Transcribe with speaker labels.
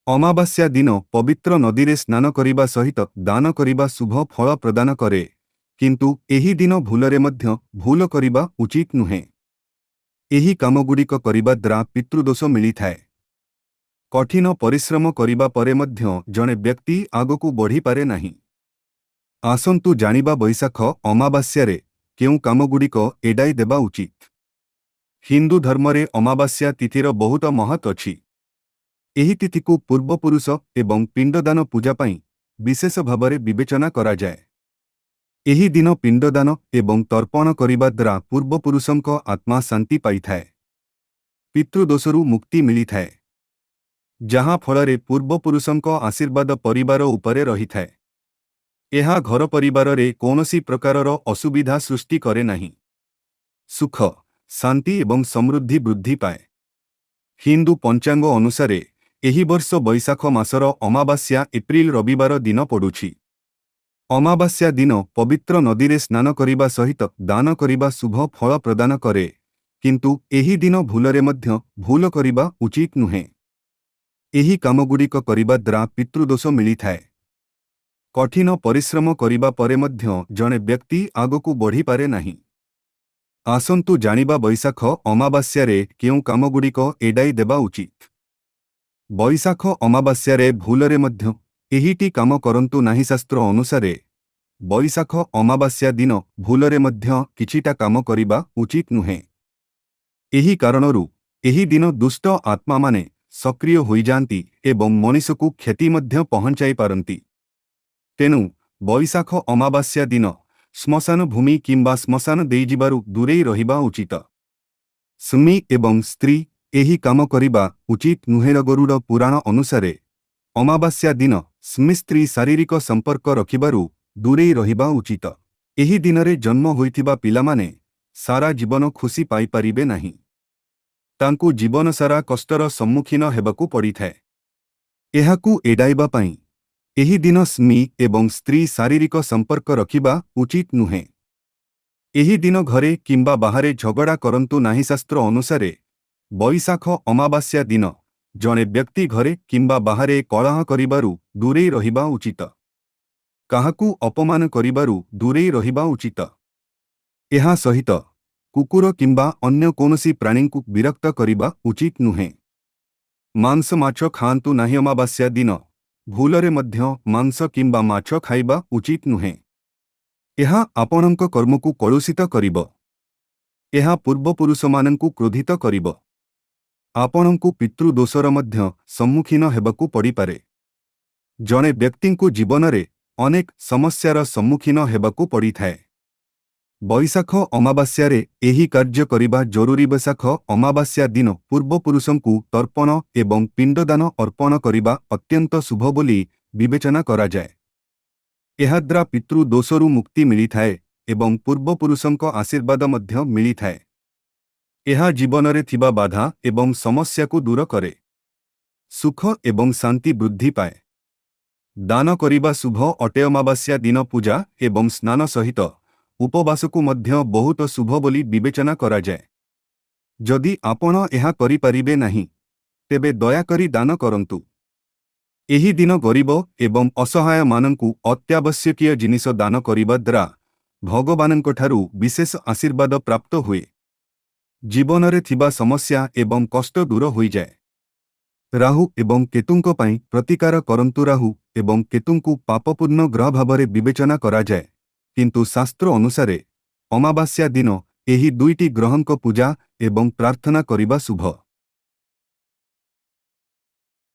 Speaker 1: ଅମାବାସ୍ୟା ଦିନ ପବିତ୍ର ନଦୀରେ ସ୍ନାନ କରିବା ସହିତ ଦାନ କରିବା ଶୁଭ ଫଳ ପ୍ରଦାନ କରେ, କିନ୍ତୁ ଏହି ଦିନ ଭୁଲରେ ମଧ୍ୟ ଭୁଲ କରିବା ଉଚିତ ନୁହେଁ। ଏହି କାମଗୁଡ଼ିକ କରିବା ଦ୍ୱାରା ପିତୃଦୋଷ ମିଳିଥାଏ। କଠିନ ପରିଶ୍ରମ କରିବା ପରେ ମଧ୍ୟ ଜଣେ ବ୍ୟକ୍ତି ଆଗକୁ ବଢ଼ିପାରେ ନାହିଁ। ଆସନ୍ତୁ ଜାଣିବା ବୈଶାଖ ଅମାବାସ୍ୟାରେ କେଉଁ କାମଗୁଡ଼ିକ ଏଡ଼ାଇ ଦେବା ଉଚିତ। ହିନ୍ଦୁ ଧର୍ମରେ ଅମାବାସ୍ୟା ତିଥିର ବହୁତ ମହତ୍ତ୍ୱ ଅଛି। ଏହି ତିଥିକୁ ପୂର୍ବପୁରୁଷ ଏବଂ ପିଣ୍ଡଦାନ ପୂଜା ପାଇଁ ବିଶେଷ ଭାବରେ ବିବେଚନା କରାଯାଏ। ଏହି ଦିନ ପିଣ୍ଡଦାନ ଏବଂ ତର୍ପଣ କରିବା ଦ୍ୱାରା ପୂର୍ବପୁରୁଷଙ୍କ ଆତ୍ମା ଶାନ୍ତି ପାଇଥାଏ। ପିତୃଦୋଷରୁ ମୁକ୍ତି ମିଳିଥାଏ, ଯାହା ଫଳରେ ପୂର୍ବପୁରୁଷଙ୍କ ଆଶୀର୍ବାଦ ପରିବାର ଉପରେ ରହିଥାଏ। ଏହା ଘର ପରିବାରରେ କୌଣସି ପ୍ରକାରର ଅସୁବିଧା ସୃଷ୍ଟି କରେ ନାହିଁ। ସୁଖ, ଶାନ୍ତି ଏବଂ ସମୃଦ୍ଧି ବୃଦ୍ଧି ପାଏ। ହିନ୍ଦୁ ପଞ୍ଚାଙ୍ଗ ଅନୁସାରେ ଏହି ବର୍ଷ ବୈଶାଖ ମାସର ଅମାବାସ୍ୟା ଏପ୍ରିଲ ରବିବାର ଦିନ ପଡ଼ୁଛି। ଅମାବାସ୍ୟା ଦିନ ପବିତ୍ର ନଦୀରେ ସ୍ନାନ କରିବା ସହିତ ଦାନ କରିବା ଶୁଭ ଫଳ ପ୍ରଦାନ କରେ, କିନ୍ତୁ ଏହି ଦିନ ଭୁଲରେ ମଧ୍ୟ ଭୁଲ କରିବା ଉଚିତ ନୁହେଁ। ଏହି କାମଗୁଡ଼ିକ କରିବା ଦ୍ୱାରା ପିତୃଦୋଷ ମିଳିଥାଏ। କଠିନ ପରିଶ୍ରମ କରିବା ପରେ ମଧ୍ୟ ଜଣେ ବ୍ୟକ୍ତି ଆଗକୁ ବଢ଼ିପାରେ ନାହିଁ। ଆସନ୍ତୁ ଜାଣିବା ବୈଶାଖ ଅମାବାସ୍ୟାରେ କେଉଁ କାମଗୁଡ଼ିକ ଏଡ଼ାଇ ଦେବା ଉଚିତ। ବୈଶାଖ ଅମାବାସ୍ୟାରେ ଭୁଲରେ ମଧ୍ୟ ଏହିଟି କାମ କରନ୍ତୁ ନାହିଁ। ଶାସ୍ତ୍ର ଅନୁସାରେ ବୈଶାଖ ଅମାବାସ୍ୟା ଦିନ ଭୁଲରେ ମଧ୍ୟ କିଛିଟା କାମ କରିବା ଉଚିତ ନୁହେଁ। ଏହି କାରଣରୁ ଏହି ଦିନ ଦୁଷ୍ଟ ଆତ୍ମାମାନେ ସକ୍ରିୟ ହୋଇଯାଆନ୍ତି ଏବଂ ମଣିଷକୁ କ୍ଷତି ମଧ୍ୟ ପହଞ୍ଚାଇ ପାରନ୍ତି। ତେଣୁ ବୈଶାଖ ଅମାବାସ୍ୟା ଦିନ ଶ୍ମଶାନ ଭୂମି କିମ୍ବା ଶ୍ମଶାନ ଦେଇଯିବାରୁ ଦୂରେଇ ରହିବା ଉଚିତ। ସ୍ୱାମୀ ଏବଂ ସ୍ତ୍ରୀ ଏହି କାମ କରିବା ଉଚିତ ନୁହେଁ। ଗରୁଡ଼ ପୁରାଣ ଅନୁସାରେ ଅମାବାସ୍ୟା ଦିନ ସ୍ୱାମୀ ସ୍ତ୍ରୀ ଶାରୀରିକ ସମ୍ପର୍କ ରଖିବାରୁ ଦୂରେଇ ରହିବା ଉଚିତ। ଏହି ଦିନରେ ଜନ୍ମ ହୋଇଥିବା ପିଲାମାନେ ସାରା ଜୀବନ ଖୁସି ପାଇପାରିବେ ନାହିଁ। ତାଙ୍କୁ ଜୀବନସାରା କଷ୍ଟର ସମ୍ମୁଖୀନ ହେବାକୁ ପଡ଼ିଥାଏ। ଏହାକୁ ଏଡ଼ାଇବା ପାଇଁ ଏହି ଦିନ ସ୍ୱାମୀ ଏବଂ ସ୍ତ୍ରୀ ଶାରୀରିକ ସମ୍ପର୍କ ରଖିବା ଉଚିତ ନୁହେଁ। ଏହି ଦିନ ଘରେ କିମ୍ବା ବାହାରେ ଝଗଡ଼ା କରନ୍ତୁ ନାହିଁ। ଶାସ୍ତ୍ର ଅନୁସାରେ ବୈଶାଖ ଅମାବାସ୍ୟା ଦିନ ଜଣେ ବ୍ୟକ୍ତି ଘରେ କିମ୍ବା ବାହାରେ କଳହ କରିବାରୁ ଦୂରେଇ ରହିବା ଉଚିତ। କାହାକୁ ଅପମାନ କରିବାରୁ ଦୂରେଇ ରହିବା ଉଚିତ। ଏହା ସହିତ କୁକୁର କିମ୍ବା ଅନ୍ୟ କୌଣସି ପ୍ରାଣୀଙ୍କୁ ବିରକ୍ତ କରିବା ଉଚିତ ନୁହେଁ। ମାଂସ ମାଛ ଖାଆନ୍ତୁ ନାହିଁ। ଅମାବାସ୍ୟା ଦିନ ଭୁଲରେ ମଧ୍ୟ ମାଂସ କିମ୍ବା ମାଛ ଖାଇବା ଉଚିତ ନୁହେଁ। ଏହା ଆପଣଙ୍କ କର୍ମକୁ କଳୁଷିତ କରିବ। ଏହା ପୂର୍ବପୁରୁଷମାନଙ୍କୁ କ୍ରୋଧିତ କରିବ। ଆପଣଙ୍କୁ ପିତୃଦୋଷର ମଧ୍ୟ ସମ୍ମୁଖୀନ ହେବାକୁ ପଡ଼ିପାରେ। ଜଣେ ବ୍ୟକ୍ତିଙ୍କୁ ଜୀବନରେ ଅନେକ ସମସ୍ୟାର ସମ୍ମୁଖୀନ ହେବାକୁ ପଡ଼ିଥାଏ। ବୈଶାଖ ଅମାବାସ୍ୟାରେ ଏହି କାର୍ଯ୍ୟ କରିବା ଜରୁରୀ। ବୈଶାଖ ଅମାବାସ୍ୟା ଦିନ ପୂର୍ବପୁରୁଷଙ୍କୁ ତର୍ପଣ ଏବଂ ପିଣ୍ଡଦାନ ଅର୍ପଣ କରିବା ଅତ୍ୟନ୍ତ ଶୁଭ ବୋଲି ବିବେଚନା କରାଯାଏ। ଏହାଦ୍ୱାରା ପିତୃଦୋଷରୁ ମୁକ୍ତି ମିଳିଥାଏ ଏବଂ ପୂର୍ବପୁରୁଷଙ୍କ ଆଶୀର୍ବାଦ ମଧ୍ୟ ମିଳିଥାଏ। ଏହା ଜୀବନରେ ଥିବା ବାଧା ଏବଂ ସମସ୍ୟାକୁ ଦୂର କରେ। ସୁଖ ଏବଂ ଶାନ୍ତି ବୃଦ୍ଧି ପାଏ। ଦାନ କରିବା ଶୁଭ ଅଟେ। ଅମାବାସ୍ୟା ଦିନ ପୂଜା ଏବଂ ସ୍ନାନ ସହିତ ଉପବାସକୁ ମଧ୍ୟ ବହୁତ ଶୁଭ ବୋଲି ବିବେଚନା କରାଯାଏ। ଯଦି ଆପଣ ଏହା କରିପାରିବେ ନାହିଁ, ତେବେ ଦୟାକରି ଦାନ କରନ୍ତୁ। ଏହି ଦିନ ଗରିବ ଏବଂ ଅସହାୟମାନଙ୍କୁ ଅତ୍ୟାବଶ୍ୟକୀୟ ଜିନିଷ ଦାନ କରିବା ଦ୍ୱାରା ଭଗବାନଙ୍କଠାରୁ ବିଶେଷ ଆଶୀର୍ବାଦ ପ୍ରାପ୍ତ ହୁଏ। ଜୀବନରେ ଥିବା ସମସ୍ୟା ଏବଂ କଷ୍ଟ ଦୂର ହୋଇଯାଏ। ରାହୁ ଏବଂ କେତୁଙ୍କ ପାଇଁ ପ୍ରତିକାର କରନ୍ତୁ। ରାହୁ ଏବଂ କେତୁଙ୍କୁ ପାପପୂର୍ଣ୍ଣ ଗ୍ରହ ଭାବରେ ବିବେଚନା କରାଯାଏ, କିନ୍ତୁ ଶାସ୍ତ୍ର ଅନୁସାରେ ଅମାବାସ୍ୟା ଦିନ ଏହି ଦୁଇଟି ଗ୍ରହଙ୍କ ପୂଜା ଏବଂ ପ୍ରାର୍ଥନା କରିବା ଶୁଭ।